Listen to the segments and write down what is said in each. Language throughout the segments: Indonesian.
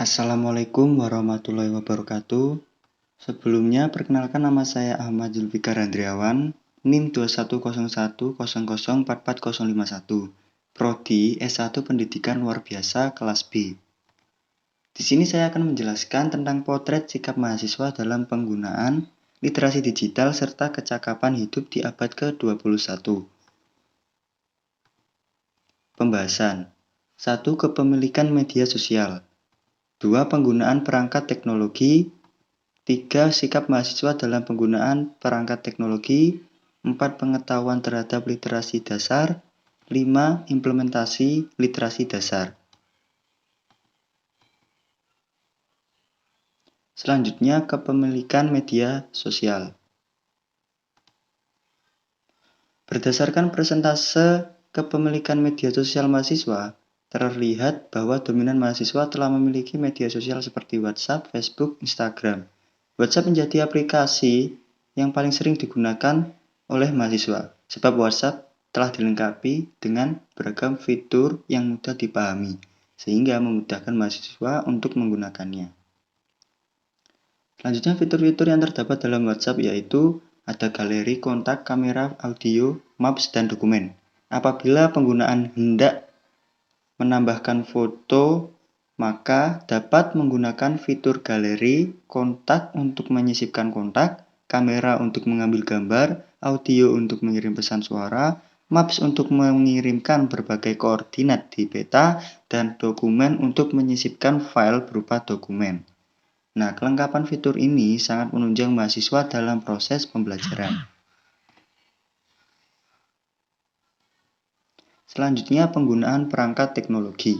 Assalamualaikum warahmatullahi wabarakatuh. Sebelumnya, perkenalkan nama saya Ahmad Zulfikar Andriawan, NIM 210100440151, Prodi S1 Pendidikan Luar Biasa kelas B. Di sini saya akan menjelaskan tentang potret sikap mahasiswa dalam penggunaan literasi digital serta kecakapan hidup di abad ke-21. Pembahasan 1. Kepemilikan media sosial. 2. Penggunaan perangkat teknologi. 3. Sikap mahasiswa dalam penggunaan perangkat teknologi. 4. Pengetahuan terhadap literasi dasar. 5. Implementasi literasi dasar. Selanjutnya, kepemilikan media sosial. Berdasarkan persentase kepemilikan media sosial mahasiswa, terlihat bahwa dominan mahasiswa telah memiliki media sosial seperti WhatsApp, Facebook, Instagram. WhatsApp menjadi aplikasi yang paling sering digunakan oleh mahasiswa, sebab WhatsApp telah dilengkapi dengan beragam fitur yang mudah dipahami, sehingga memudahkan mahasiswa untuk menggunakannya. Selanjutnya, fitur-fitur yang terdapat dalam WhatsApp yaitu ada galeri, kontak, kamera, audio, maps, dan dokumen. Apabila penggunaan hendak menambahkan foto, maka dapat menggunakan fitur galeri, kontak untuk menyisipkan kontak, kamera untuk mengambil gambar, audio untuk mengirim pesan suara, maps untuk mengirimkan berbagai koordinat di peta, dan dokumen untuk menyisipkan file berupa dokumen. Nah, kelengkapan fitur ini sangat menunjang mahasiswa dalam proses pembelajaran. Selanjutnya, penggunaan perangkat teknologi.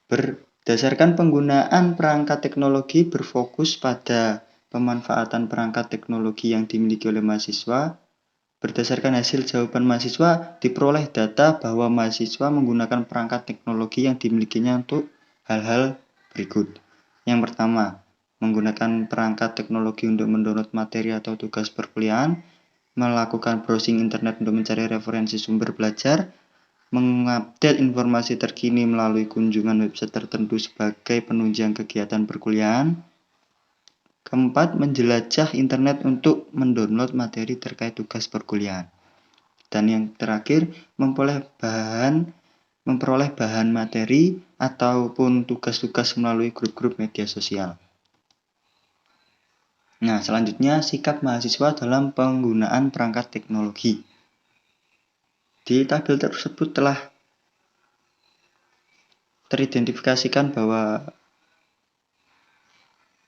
Berdasarkan penggunaan perangkat teknologi berfokus pada pemanfaatan perangkat teknologi yang dimiliki oleh mahasiswa. Berdasarkan hasil jawaban mahasiswa, diperoleh data bahwa mahasiswa menggunakan perangkat teknologi yang dimilikinya untuk hal-hal berikut. Yang pertama, menggunakan perangkat teknologi untuk mendownload materi atau tugas perkuliahan, melakukan browsing internet untuk mencari referensi sumber belajar, mengupdate informasi terkini melalui kunjungan website tertentu sebagai penunjang kegiatan perkuliahan. Keempat, menjelajah internet untuk mendownload materi terkait tugas perkuliahan. Dan yang terakhir, memperoleh bahan materi ataupun tugas-tugas melalui grup-grup media sosial. Nah, selanjutnya sikap mahasiswa dalam penggunaan perangkat teknologi. Di tabel tersebut telah teridentifikasikan bahwa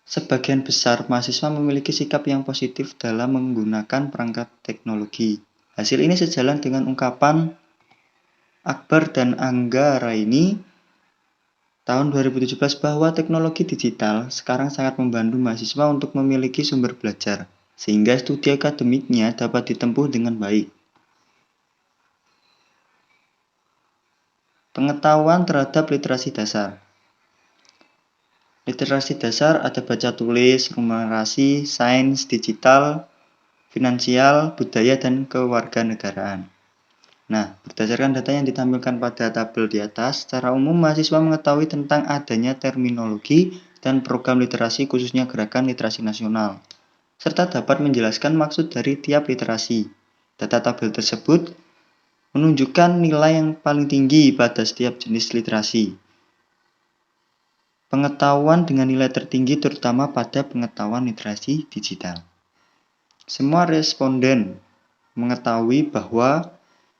sebagian besar mahasiswa memiliki sikap yang positif dalam menggunakan perangkat teknologi. Hasil ini sejalan dengan ungkapan Akbar dan Angga Raini tahun 2017 bahwa teknologi digital sekarang sangat membantu mahasiswa untuk memiliki sumber belajar, sehingga studi akademiknya dapat ditempuh dengan baik. Pengetahuan terhadap literasi dasar. Literasi dasar ada baca tulis, numerasi, sains, digital, finansial, budaya, dan kewarganegaraan. Nah, berdasarkan data yang ditampilkan pada tabel di atas, secara umum mahasiswa mengetahui tentang adanya terminologi dan program literasi khususnya Gerakan Literasi Nasional, serta dapat menjelaskan maksud dari tiap literasi. Data tabel tersebut menunjukkan nilai yang paling tinggi pada setiap jenis literasi. Pengetahuan dengan nilai tertinggi terutama pada pengetahuan literasi digital. Semua responden mengetahui bahwa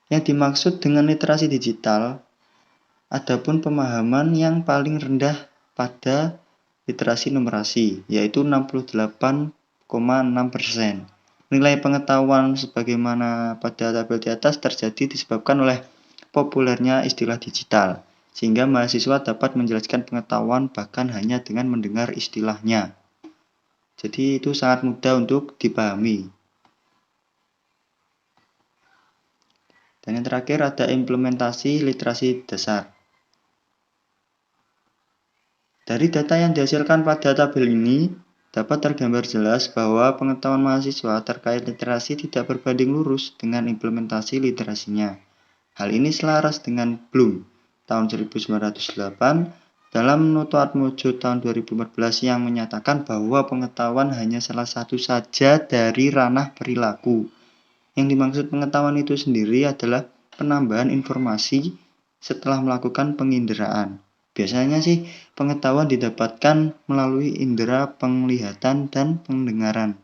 yang dimaksud dengan literasi digital, adapun pemahaman yang paling rendah pada literasi numerasi, yaitu 68,6%. Nilai pengetahuan sebagaimana pada tabel di atas terjadi disebabkan oleh populernya istilah digital, sehingga mahasiswa dapat menjelaskan pengetahuan bahkan hanya dengan mendengar istilahnya. Jadi itu sangat mudah untuk dipahami. Dan yang terakhir ada implementasi literasi dasar. Dari data yang dihasilkan pada tabel ini, dapat tergambar jelas bahwa pengetahuan mahasiswa terkait literasi tidak berbanding lurus dengan implementasi literasinya. Hal ini selaras dengan Bloom tahun 1908 dalam Noto Atmojo tahun 2014 yang menyatakan bahwa pengetahuan hanya salah satu saja dari ranah perilaku. Yang dimaksud pengetahuan itu sendiri adalah penambahan informasi setelah melakukan penginderaan. Biasanya sih pengetahuan didapatkan melalui indera penglihatan dan pendengaran.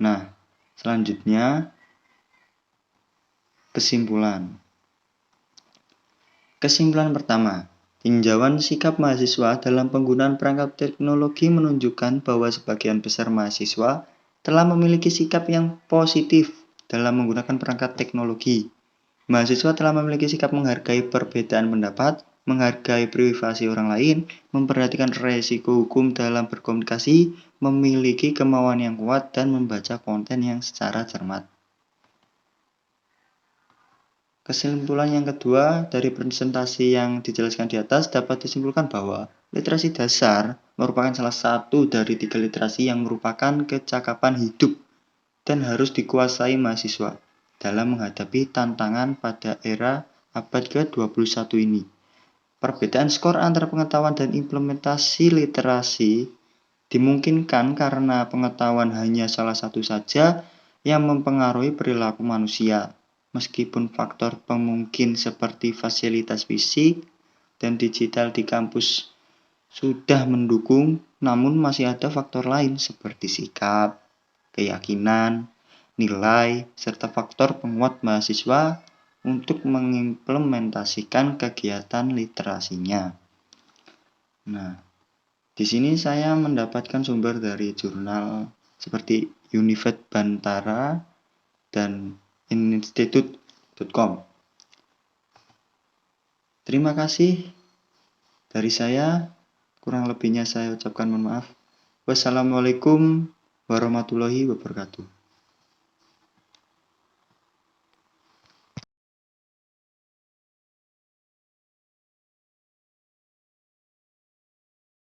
Nah, selanjutnya kesimpulan. Kesimpulan pertama, tinjauan sikap mahasiswa dalam penggunaan perangkat teknologi menunjukkan bahwa sebagian besar mahasiswa telah memiliki sikap yang positif dalam menggunakan perangkat teknologi. Mahasiswa telah memiliki sikap menghargai perbedaan pendapat, menghargai privasi orang lain, memperhatikan resiko hukum dalam berkomunikasi, memiliki kemauan yang kuat, dan membaca konten yang secara cermat. Kesimpulan yang kedua dari presentasi yang dijelaskan di atas dapat disimpulkan bahwa literasi dasar merupakan salah satu dari 3 literasi yang merupakan kecakapan hidup dan harus dikuasai mahasiswa dalam menghadapi tantangan pada era abad ke-21 ini. Perbedaan skor antara pengetahuan dan implementasi literasi dimungkinkan karena pengetahuan hanya salah satu saja yang mempengaruhi perilaku manusia. Meskipun faktor pemungkin seperti fasilitas fisik dan digital di kampus sudah mendukung, namun masih ada faktor lain seperti sikap, keyakinan, nilai, serta faktor penguat mahasiswa untuk mengimplementasikan kegiatan literasinya. Nah, di sini saya mendapatkan sumber dari jurnal seperti Univet Bantara dan institute.com. Terima kasih dari saya. Kurang lebihnya saya ucapkan mohon maaf. Wassalamualaikum warahmatullahi wabarakatuh.